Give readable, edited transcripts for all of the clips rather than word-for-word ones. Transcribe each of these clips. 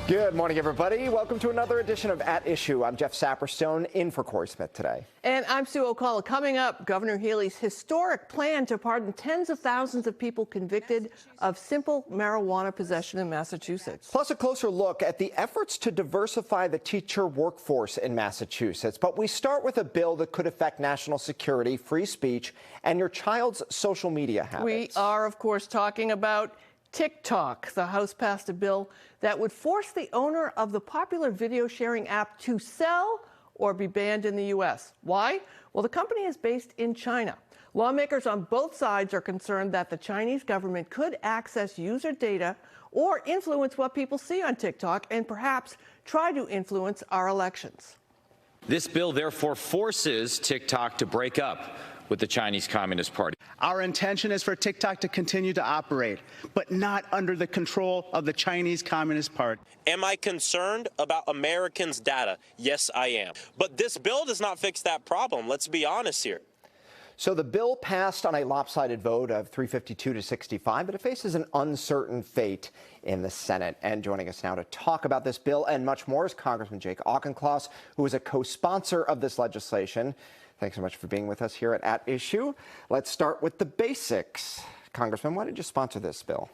Good morning, everybody. Welcome to another edition of At Issue. I'm Jeff Saperstone, in for Corey Smith today. And I'm Sue O'Connell. Coming up, Governor Healey's historic plan to pardon tens of thousands of people convicted of simple marijuana possession in Massachusetts. Plus, a closer look at the efforts to diversify the teacher workforce in Massachusetts. But we start with a bill that could affect national security, free speech, and your child's social media habits. We are, of course, talking about TikTok. The House passed a bill that would force the owner of the popular video sharing app to sell or be banned in the U.S. Why? Well, the company is based in China. Lawmakers on both sides are concerned that the Chinese government could access user data or influence what people see on TikTok and perhaps try to influence our elections. This bill therefore forces TikTok to break up with the Chinese Communist Party. Our intention is for TikTok to continue to operate, but not under the control of the Chinese Communist Party. Am I concerned about Americans' data? Yes, I am. But this bill does not fix that problem. Let's be honest here. So the bill passed on a lopsided vote of 352 to 65, but it faces an uncertain fate in the Senate. And joining us now to talk about this bill and much more is Congressman Jake Auchincloss, who is a co-sponsor of this legislation. Thanks so much for being with us here at Issue. Let's start with the basics. Congressman, why did you sponsor this bill?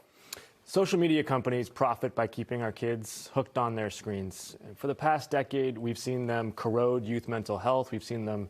Social media companies profit by keeping our kids hooked on their screens. For the past decade, we've seen them corrode youth mental health. We've seen them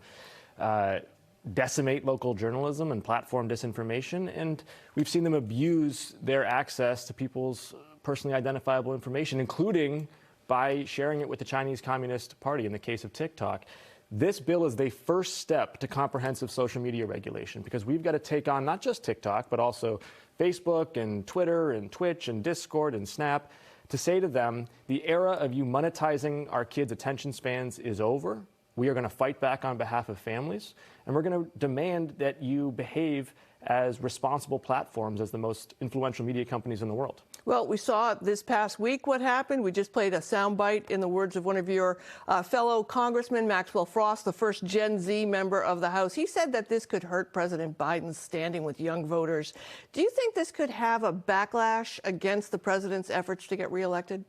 decimate local journalism and platform disinformation. And we've seen them abuse their access to people's personally identifiable information, including by sharing it with the Chinese Communist Party in the case of TikTok. This bill is the first step to comprehensive social media regulation because we've got to take on not just TikTok, but also Facebook and Twitter and Twitch and Discord and Snap to say to them, the era of you monetizing our kids' attention spans is over. We are going to fight back on behalf of families, and we're going to demand that you behave as responsible platforms as the most influential media companies in the world. Well, we saw this past week what happened. We just played a soundbite in the words of one of your fellow congressmen, Maxwell Frost, the first Gen Z member of the House. He said that this could hurt President Biden's standing with young voters. Do you think this could have a backlash against the president's efforts to get reelected?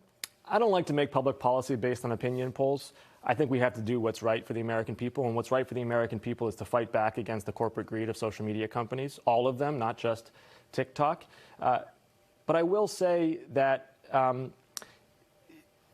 I don't like to make public policy based on opinion polls. I think we have to do what's right for the American people, and what's right for the American people is to fight back against the corporate greed of social media companies, all of them, not just TikTok. But I will say that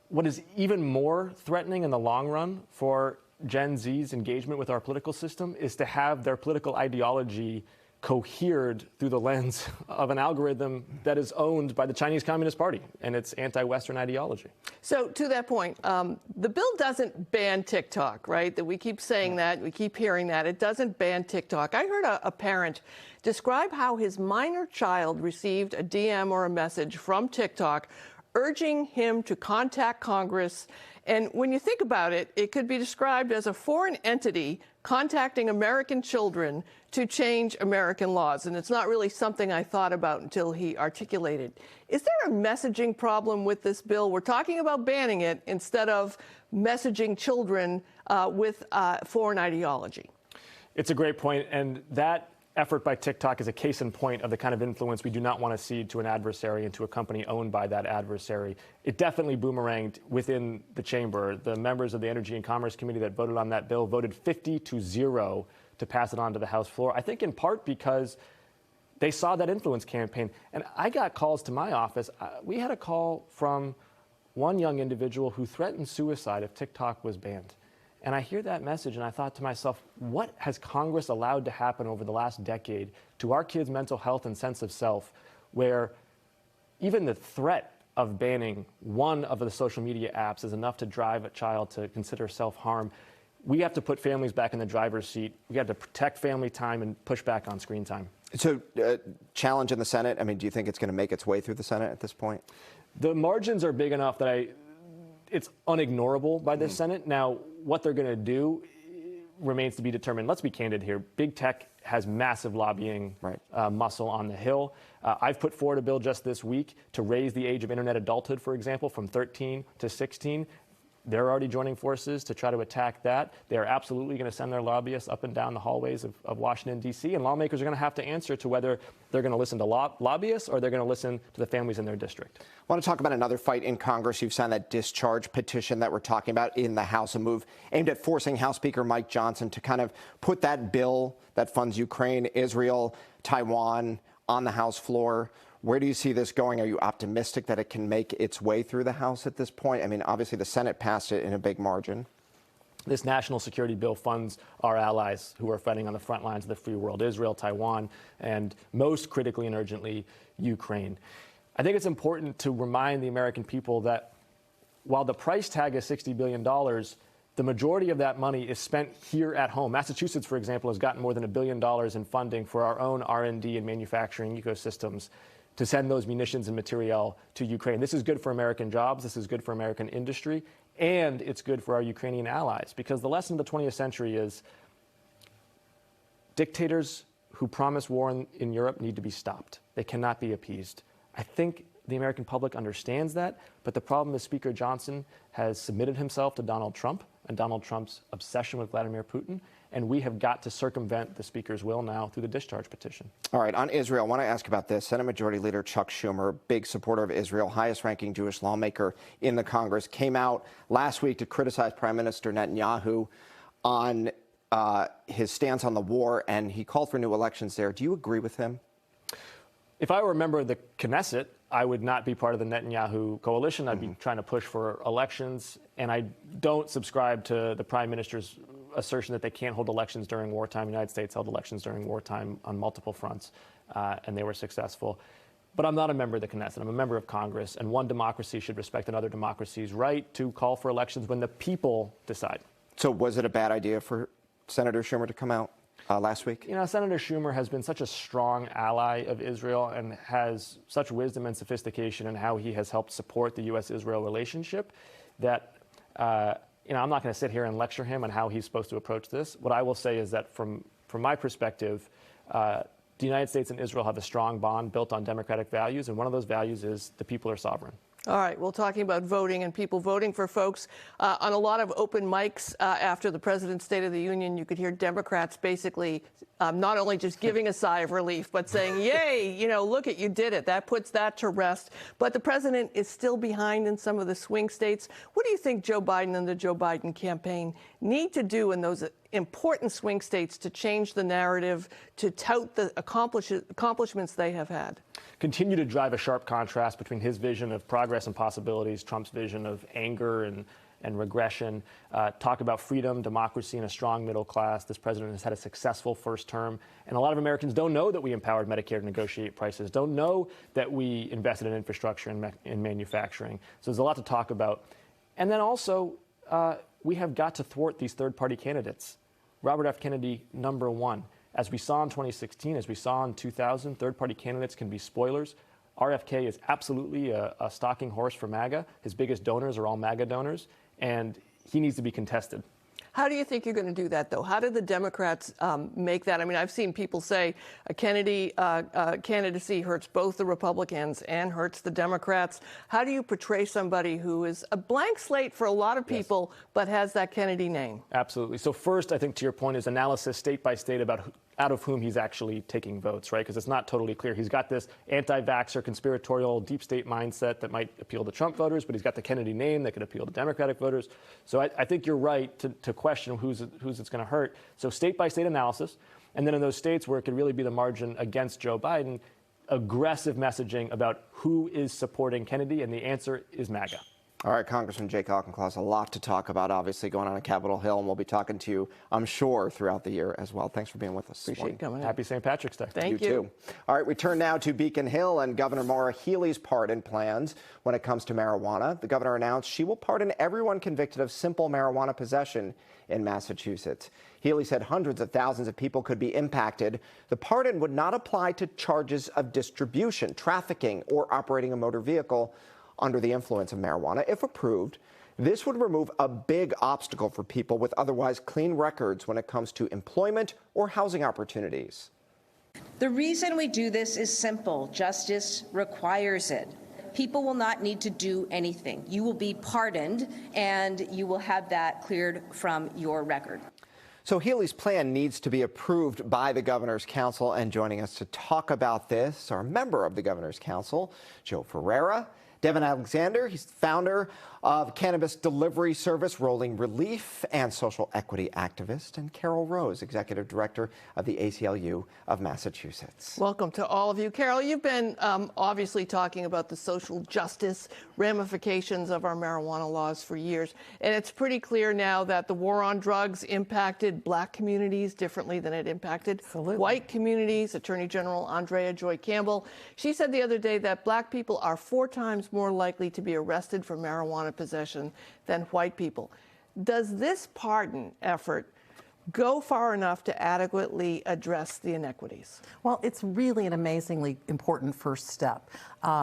what is even more threatening in the long run for Gen Z's engagement with our political system is to have their political ideology cohered through the lens of an algorithm that is owned by the Chinese Communist Party and its anti-Western ideology. So to that point, the bill doesn't ban TikTok, right? That we keep saying that, we keep hearing that. It doesn't ban TikTok. I heard a parent describe how his minor child received a DM or a message from TikTok urging him to contact Congress. And when you think about it, it could be described as a foreign entity contacting American children to change American laws. And it's not really something I thought about until he articulated. Is there a messaging problem with this bill? We're talking about banning it instead of messaging children with foreign ideology. It's a great point, and that effort by TikTok is a case in point of the kind of influence we do not want to cede to an adversary and to a company owned by that adversary. It definitely boomeranged within the chamber. The members of the Energy and Commerce Committee that voted on that bill voted 50-0 to pass it on to the House floor, I think in part because they saw that influence campaign. And I got calls to my office. We had a call from one young individual who threatened suicide if TikTok was banned. And I hear that message and I thought to myself, what has Congress allowed to happen over the last decade to our kids' mental health and sense of self, where even the threat of banning one of the social media apps is enough to drive a child to consider self-harm? We have to put families back in the driver's seat. We have to protect family time and push back on screen time. So challenge in the Senate, I mean, do you think it's going to make its way through the Senate at this point? The margins are big enough that it's unignorable by the Senate. Now, what they're going to do remains to be determined. Let's be candid here. Big tech has massive lobbying muscle on the Hill. I've put forward a bill just this week to raise the age of internet adulthood, for example, from 13 to 16. they're already joining forces to try to attack that. They're absolutely going to send their lobbyists up and down the hallways of Washington, D.C., and lawmakers are going to have to answer to whether they're going to listen to lobbyists or they're going to listen to the families in their district. I want to talk about another fight in Congress. You've signed that discharge petition that we're talking about in the House, a move aimed at forcing House Speaker Mike Johnson to kind of put that bill that funds Ukraine, Israel, Taiwan on the House floor. Where do you see this going? Are you optimistic that it can make its way through the House at this point? I mean, obviously the Senate passed it in a big margin. This national security bill funds our allies who are fighting on the front lines of the free world, Israel, Taiwan, and most critically and urgently, Ukraine. I think it's important to remind the American people that while the price tag is $60 billion, the majority of that money is spent here at home. Massachusetts, for example, has gotten more than $1 billion in funding for our own R&D and manufacturing ecosystems to send those munitions and material to Ukraine. This is good for American jobs. This is good for American industry. And it's good for our Ukrainian allies, because the lesson of the 20th century is dictators who promise war in Europe need to be stopped. They cannot be appeased. I think the American public understands that, but the problem is Speaker Johnson has submitted himself to Donald Trump and Donald Trump's obsession with Vladimir Putin, and we have got to circumvent the Speaker's will now through the discharge petition. All right, on Israel, I want to ask about this. Senate Majority Leader Chuck Schumer, big supporter of Israel, highest-ranking Jewish lawmaker in the Congress, came out last week to criticize Prime Minister Netanyahu on his stance on the war, and he called for new elections there. Do you agree with him? If I were a member of the Knesset, I would not be part of the Netanyahu coalition. I'd be trying to push for elections, and I don't subscribe to the Prime Minister's assertion that they can't hold elections during wartime. The United States held elections during wartime on multiple fronts, and they were successful. But I'm not a member of the Knesset. I'm a member of Congress, and one democracy should respect another democracy's right to call for elections when the people decide. So was it a bad idea for Senator Schumer to come out last week? You know, Senator Schumer has been such a strong ally of Israel and has such wisdom and sophistication in how he has helped support the U.S.-Israel relationship that, I'm not going to sit here and lecture him on how he's supposed to approach this. What I will say is that from my perspective, the United States and Israel have a strong bond built on democratic values, and one of those values is the people are sovereign. All right, well, talking about voting and people voting for folks, on a lot of open mics after the President's State of the Union, you could hear Democrats basically not only just giving a sigh of relief, but saying, yay, look at, you did it. That puts that to rest. But the president is still behind in some of the swing states. What do you think Joe Biden and the Joe Biden campaign need to do in those important swing states to change the narrative, to tout the accomplishments they have had? Continue to drive a sharp contrast between his vision of progress and possibilities, Trump's vision of anger and regression. Talk about freedom, democracy, and a strong middle class. This president has had a successful first term, and a lot of Americans don't know that we empowered Medicare to negotiate prices, don't know that we invested in infrastructure and in manufacturing. So there's a lot to talk about. And then also, we have got to thwart these third-party candidates. Robert F. Kennedy, number one. As we saw in 2016, as we saw in 2000, third-party candidates can be spoilers. RFK is absolutely a stalking horse for MAGA. His biggest donors are all MAGA donors, and he needs to be contested. How do you think you're going to do that, though? How did the Democrats make that? I mean, I've seen people say a Kennedy candidacy hurts both the Republicans and hurts the Democrats. How do you portray somebody who is a blank slate for a lot of people, but has that Kennedy name? Absolutely. So first, I think to your point is analysis state by state about out of whom he's actually taking votes, right? Because it's not totally clear. He's got this anti-vaxxer, conspiratorial, deep state mindset that might appeal to Trump voters, but he's got the Kennedy name that could appeal to Democratic voters. So I think you're right to question who's it's going to hurt. So state-by-state analysis, and then in those states where it could really be the margin against Joe Biden, aggressive messaging about who is supporting Kennedy, and the answer is MAGA. All right, Congressman Jake Auchincloss, a lot to talk about, obviously, going on at Capitol Hill, and we'll be talking to you, I'm sure, throughout the year as well. Thanks for being with us. Appreciate you coming in. Happy St. Patrick's Day. Thank you. Too. All right, we turn now to Beacon Hill and Governor Maura Healey's pardon plans when it comes to marijuana. The governor announced she will pardon everyone convicted of simple marijuana possession in Massachusetts. Healey said hundreds of thousands of people could be impacted. The pardon would not apply to charges of distribution, trafficking, or operating a motor vehicle under the influence of marijuana. If approved, this would remove a big obstacle for people with otherwise clean records when it comes to employment or housing opportunities. The reason we do this is simple. Justice requires it. people will not need to do anything. You will be pardoned, and you will have that cleared from your record. So Healey's plan needs to be approved by the Governor's Council, and joining us to talk about this are a member of the Governor's Council, Joe Ferreira, Devin Alexander. He's the founder of cannabis delivery service Rolling Relief and social equity activist, and Carol Rose, executive director of the ACLU of Massachusetts. Welcome to all of you. Carol, you've been obviously talking about the social justice ramifications of our marijuana laws for years, and it's pretty clear now that the war on drugs impacted black communities differently than it impacted white communities. Attorney General Andrea Joy Campbell, she said the other day that black people are 4 times more likely to be arrested for marijuana possession than white people. Does this pardon effort go far enough to adequately address the inequities? Well, it's really an amazingly important first step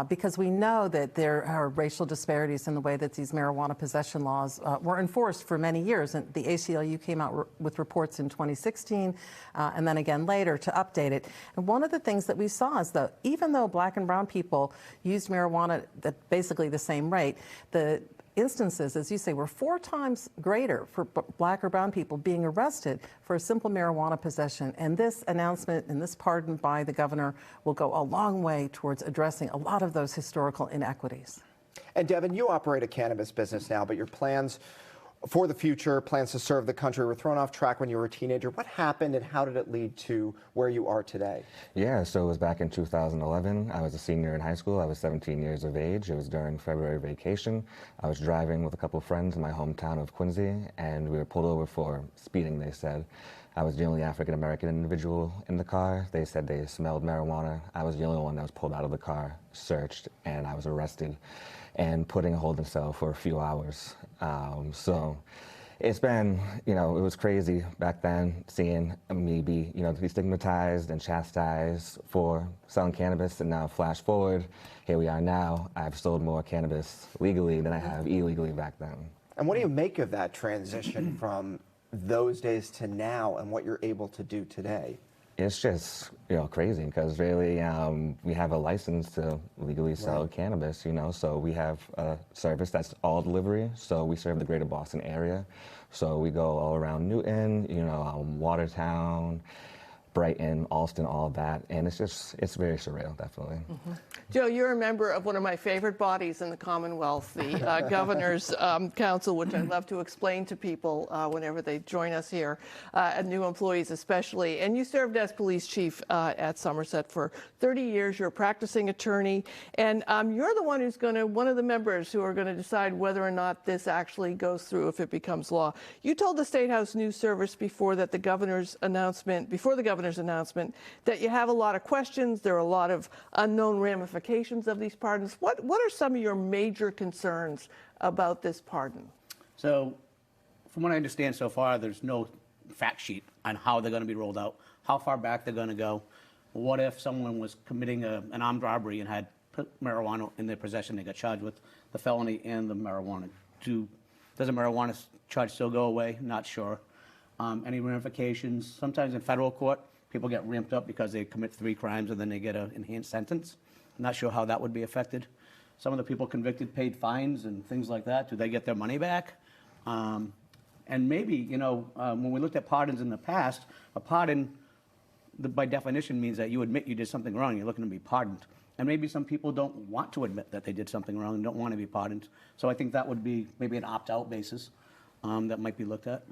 because we know that there are racial disparities in the way that these marijuana possession laws were enforced for many years. And the ACLU came out with reports in 2016 and then again later to update it. And one of the things that we saw is that even though black and brown people used marijuana at basically the same rate, the instances, as you say, were 4 times greater for black or brown people being arrested for a simple marijuana possession. And this announcement and this pardon by the governor will go a long way towards addressing a lot of those historical inequities. And Devin, you operate a cannabis business now, but your plans for the future, plans to serve the country, were thrown off track when you were a teenager. What happened and how did it lead to where you are today? Yeah, so it was back in 2011. I was a senior in high school. I was 17 years of age. It was during February vacation. I was driving with a couple of friends in my hometown of Quincy, and we were pulled over for speeding, they said. I was the only African-American individual in the car. They said they smelled marijuana. I was the only one that was pulled out of the car, searched, and I was arrested and put in a holding cell for a few hours. So it's been, it was crazy back then seeing me be, be stigmatized and chastised for selling cannabis. And now flash forward, here we are now. I've sold more cannabis legally than I have illegally back then. And what do you make of that transition from those days to now and what you're able to do today? It's just, crazy because really we have a license to legally sell cannabis, so we have a service that's all delivery. So we serve the greater Boston area. So we go all around Newton, Watertown, Brighton, Alston, all that. And it's very surreal, definitely. Mm-hmm. Joe, you're a member of one of my favorite bodies in the Commonwealth, the Governor's Council, which I love to explain to people whenever they join us here, and new employees especially. And you served as police chief at Somerset for 30 years. You're a practicing attorney, and you're the one who's one of the members who are going to decide whether or not this actually goes through if it becomes law. You told the State House News Service before the governor's announcement that you have a lot of questions. There are a lot of unknown ramifications of these pardons. What are some of your major concerns about this pardon? So, from what I understand so far, there's no fact sheet on how they're going to be rolled out, how far back they're going to go. What if someone was committing an armed robbery and had put marijuana in their possession? They got charged with the felony and the marijuana. Does the marijuana charge still go away? Not sure. Any ramifications? Sometimes in federal court, people get ramped up because they commit 3 crimes and then they get an enhanced sentence. I'm not sure how that would be affected. Some of the people convicted paid fines and things like that. Do they get their money back? And maybe, when we looked at pardons in the past, a pardon, by definition, means that you admit you did something wrong. You're looking to be pardoned. And maybe some people don't want to admit that they did something wrong and don't want to be pardoned. So I think that would be maybe an opt-out basis that might be looked at.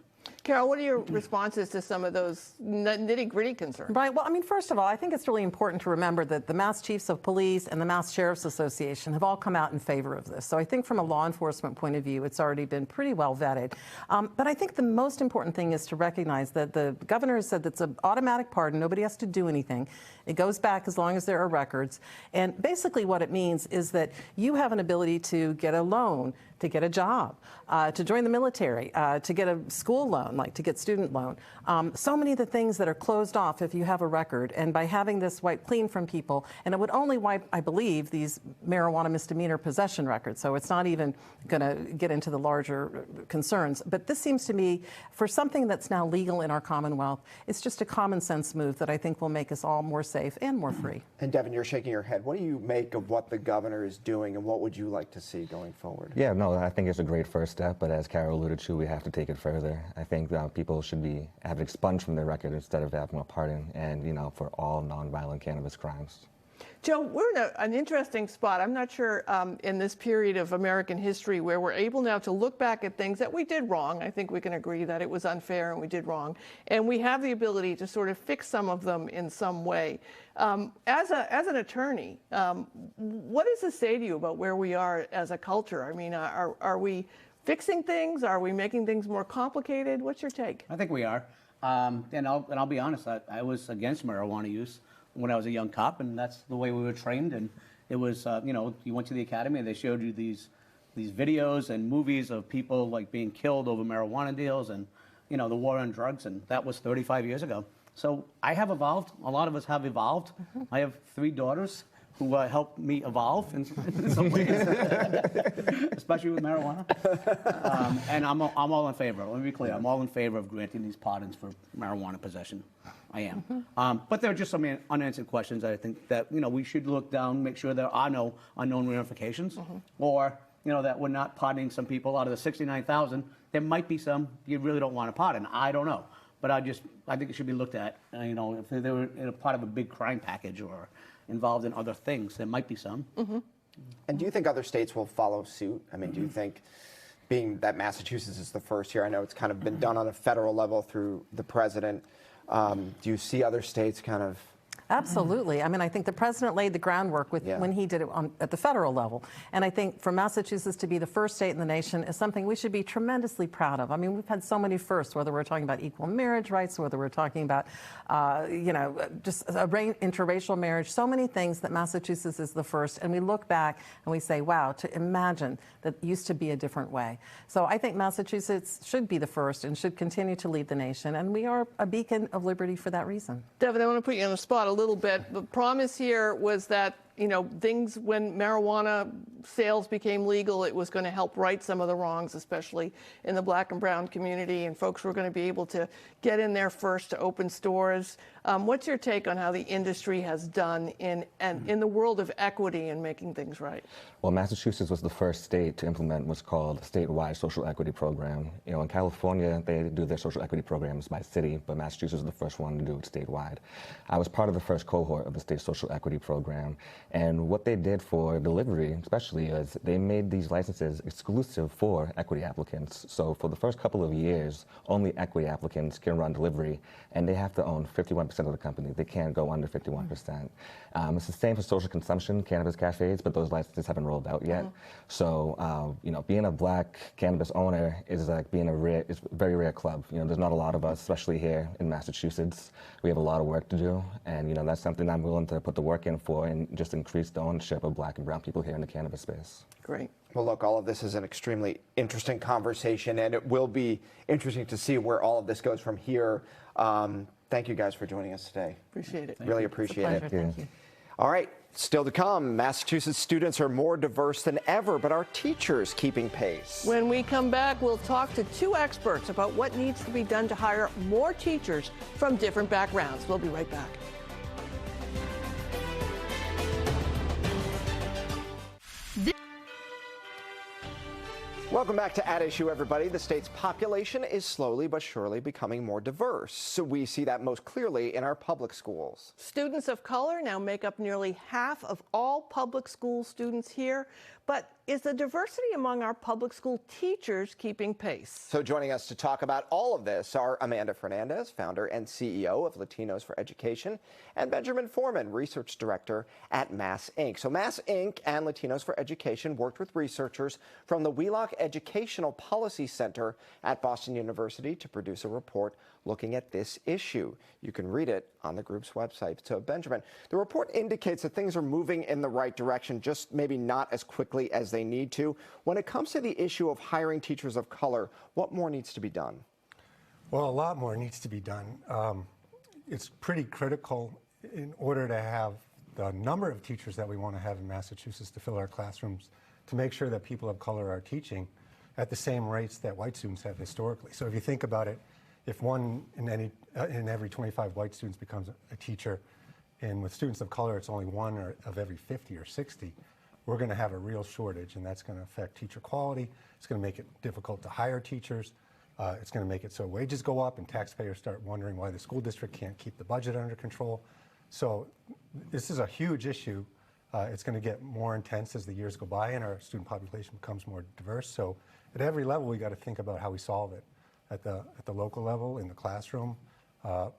Carol, what are your responses to some of those nitty-gritty concerns? Right. Well, I mean, first of all, I think it's really important to remember that the Mass Chiefs of Police and the Mass Sheriff's Association have all come out in favor of this. So I think from a law enforcement point of view, it's already been pretty well vetted. But I think the most important thing is to recognize that the governor has said that's an automatic pardon. Nobody has to do anything. It goes back as long as there are records. And basically what it means is that you have an ability to get a loan, to get a job, to join the military, to get a school loan, like to get student loan. So many of the things that are closed off if you have a record, and by having this wiped clean from people, and it would only wipe, I believe, these marijuana misdemeanor possession records, so it's not even going to get into the larger concerns. But this seems to me, for something that's now legal in our Commonwealth, it's just a common sense move that I think will make us all more safe and more free. And Devin, you're shaking your head. What do you make of what the governor is doing, and what would you like to see going forward? Yeah, no, I think it's a great first step, but as Carol alluded to, we have to take it further. I think people should have it expunged from their record instead of having a pardon, and for all nonviolent cannabis crimes. Joe, we're in an interesting spot. I'm not sure in this period of American history where we're able now to look back at things that we did wrong. I think we can agree that it was unfair and we did wrong. And we have the ability to sort of fix some of them in some way. As an attorney, what does this say to you about where we are as a culture? I mean, are we fixing things? Are we making things more complicated? What's your take? I think we are. And I'll be honest, I was against marijuana use when I was a young cop, and that's the way we were trained. And it was, you went to the academy and they showed you these videos and movies of people like being killed over marijuana deals and, the war on drugs, and that was 35 years ago. So I have evolved. A lot of us have evolved. I have 3 daughters who helped me evolve in some ways, especially with marijuana. And I'm all in favor. Let me be clear. I'm all in favor of granting these pardons for marijuana possession. I am. But there are just some unanswered questions that I think that we should look down, make sure there are no unknown ramifications, or that we're not pardoning some people out of the 69,000. There might be some you really don't want to pardon. I don't know. But I think it should be looked at. If they were in a part of a big crime package or involved in other things, there might be some. And do you think other states will follow suit? I mean, do you think, being that Massachusetts is the first here, I know it's kind of been done on a federal level through the president, do you see other states kind of? Absolutely. I mean, I think the president laid the groundwork when he did it at the federal level. And I think for Massachusetts to be the first state in the nation is something we should be tremendously proud of. I mean, we've had so many firsts, whether we're talking about equal marriage rights, whether we're talking about, just interracial marriage, so many things that Massachusetts is the first. And we look back and we say, wow, to imagine that used to be a different way. So I think Massachusetts should be the first and should continue to lead the nation. And we are a beacon of liberty for that reason. Devin, I want to put you on the spot a little bit. The promise here was that, things when marijuana sales became legal, it was going to help right some of the wrongs, especially in the black and brown community, and folks were going to be able to get in there first to open stores. What's your take on how the industry has done in the world of equity and making things right? Well, Massachusetts was the first state to implement what's called a statewide social equity program. In California, they do their social equity programs by city, but Massachusetts was the first one to do it statewide. I was part of the first cohort of the state social equity program, and what they did for delivery, especially, is they made these licenses exclusive for equity applicants. So for the first couple of years, only equity applicants can run delivery, and they have to own 51% of the company. They can't go under 51%. It's the same for social consumption, cannabis cafes, but those licenses haven't rolled out yet. So, being a black cannabis owner is like being it's a very rare club. There's not a lot of us, especially here in Massachusetts. We have a lot of work to do, and that's something I'm willing to put the work in for, and just increase the ownership of black and brown people here in the cannabis space. Great. Well, look, all of this is an extremely interesting conversation, and it will be interesting to see where all of this goes from here. Thank you guys for joining us today. Appreciate it. Really appreciate it. Thank you. All right, still to come, Massachusetts students are more diverse than ever, but are teachers keeping pace? When we come back, we'll talk to 2 experts about what needs to be done to hire more teachers from different backgrounds. We'll be right back. Welcome back to At Issue, everybody. The state's population is slowly but surely becoming more diverse. So we see that most clearly in our public schools. Students of color now make up nearly half of all public school students here. But is the diversity among our public school teachers keeping pace? So joining us to talk about all of this are Amanda Fernandez, founder and CEO of Latinos for Education, and Benjamin Foreman, research director at Mass Inc. So Mass Inc. and Latinos for Education worked with researchers from the Wheelock Educational Policy Center at Boston University to produce a report looking at this issue. You can read it on the group's website. So Benjamin, the report indicates that things are moving in the right direction, just maybe not as quickly as they need to. When it comes to the issue of hiring teachers of color, what more needs to be done? Well, a lot more needs to be done. It's pretty critical in order to have the number of teachers that we want to have in Massachusetts to fill our classrooms, to make sure that people of color are teaching at the same rates that white students have historically. So if you think about it, if one in every 25 white students becomes a teacher, and with students of color it's only one of every 50 or 60, we're going to have a real shortage, and that's going to affect teacher quality. It's going to make it difficult to hire teachers. It's going to make it so wages go up and taxpayers start wondering why the school district can't keep the budget under control. So this is a huge issue. It's going to get more intense as the years go by and our student population becomes more diverse. So at every level, we got to think about how we solve it at the local level, in the classroom,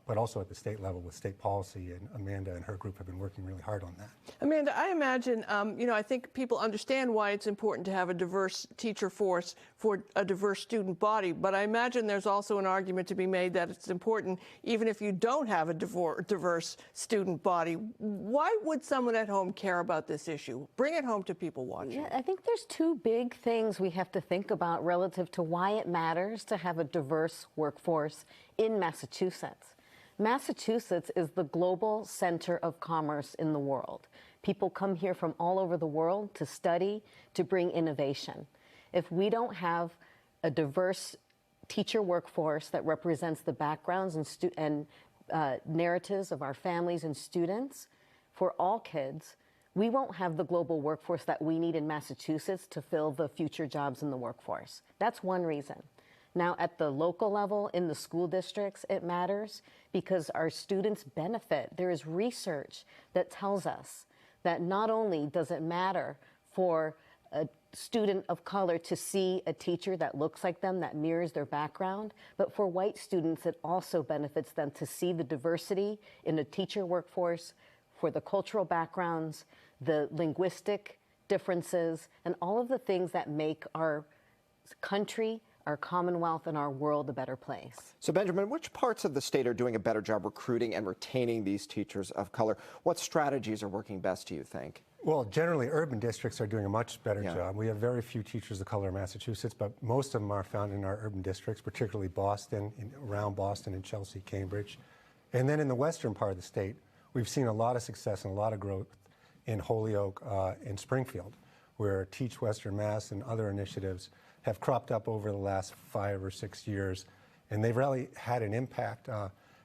but also at the state level with state policy. And Amanda and her group have been working really hard on that. Amanda, I imagine, I think people understand why it's important to have a diverse teacher force for a diverse student body, but I imagine there's also an argument to be made that it's important even if you don't have a diverse student body. Why would someone at home care about this issue? Bring it home to people watching. Yeah, I think there's two big things we have to think about relative to why it matters to have a diverse workforce in Massachusetts. Massachusetts is the global center of commerce in the world. People come here from all over the world to study, to bring innovation. If we don't have a diverse teacher workforce that represents the backgrounds and narratives of our families and students for all kids, we won't have the global workforce that we need in Massachusetts to fill the future jobs in the workforce. That's one reason. Now, at the local level, in the school districts, it matters because our students benefit. There is research that tells us that not only does it matter for a student of color to see a teacher that looks like them, that mirrors their background, but for white students, it also benefits them to see the diversity in the teacher workforce, for the cultural backgrounds, the linguistic differences, and all of the things that make our country, our Commonwealth, and our world a better place. So, Benjamin, which parts of the state are doing a better job recruiting and retaining these teachers of color? What strategies are working best, do you think? Well, generally, urban districts are doing a much better job. We have very few teachers of color in Massachusetts, but most of them are found in our urban districts, particularly Boston, around Boston and Chelsea, Cambridge. And then in the western part of the state, we've seen a lot of success and a lot of growth in Holyoke and Springfield, where Teach Western Mass and other initiatives have cropped up over the last 5 or 6 years, and they've really had an impact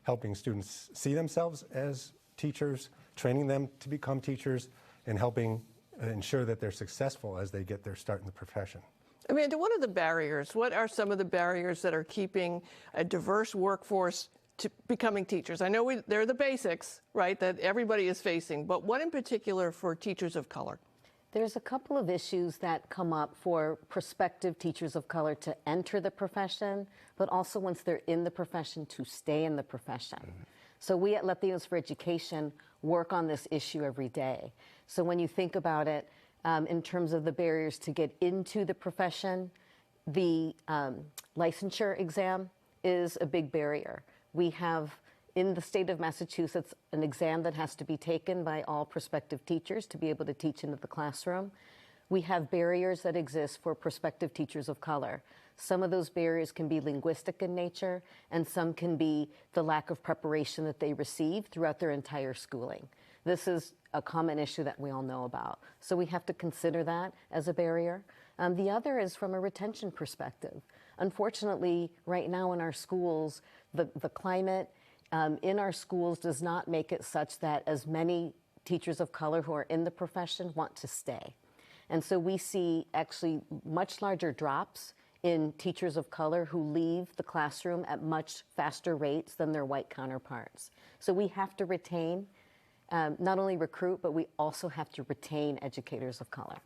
helping students see themselves as teachers, training them to become teachers, and helping ensure that they're successful as they get their start in the profession. Amanda, what are the barriers? What are some of the barriers that are keeping a diverse workforce to becoming teachers? I know they're the basics, right, that everybody is facing, but what in particular for teachers of color? There's a couple of issues that come up for prospective teachers of color to enter the profession, but also once they're in the profession to stay in the profession. So we at Latinos for Education work on this issue every day. So when you think about it, in terms of the barriers to get into the profession, the licensure exam is a big barrier. We have in the state of Massachusetts an exam that has to be taken by all prospective teachers to be able to teach into the classroom. We have barriers that exist for prospective teachers of color. Some of those barriers can be linguistic in nature, and some can be the lack of preparation that they receive throughout their entire schooling. This is a common issue that we all know about. So we have to consider that as a barrier. The other is from a retention perspective. Unfortunately, right now in our schools, the climate in our schools does not make it such that as many teachers of color who are in the profession want to stay. And so we see actually much larger drops in teachers of color who leave the classroom at much faster rates than their white counterparts. So we have to retain, not only recruit, but we also have to retain educators of color.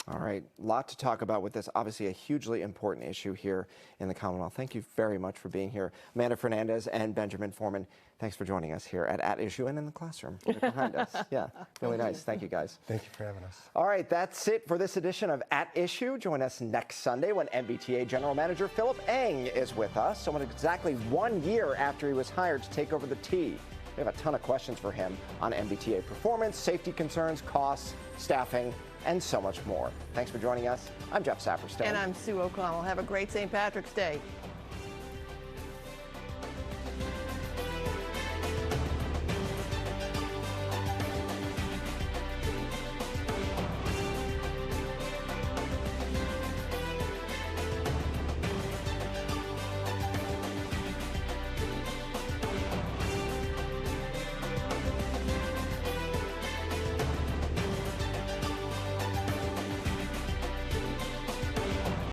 All right, a lot to talk about with this. Obviously, a hugely important issue here in the Commonwealth. Thank you very much for being here. Amanda Fernandez and Benjamin Foreman, thanks for joining us here at Issue and in the classroom right behind us. Yeah, really nice. Thank you, guys. Thank you for having us. All right, that's it for this edition of At Issue. Join us next Sunday when MBTA General Manager Philip Eng is with us, almost exactly 1 year after he was hired to take over the T. We have a ton of questions for him on MBTA performance, safety concerns, costs, staffing, and so much more. Thanks for joining us. I'm Jeff Saperstone. And I'm Sue O'Connell. Have a great St. Patrick's Day.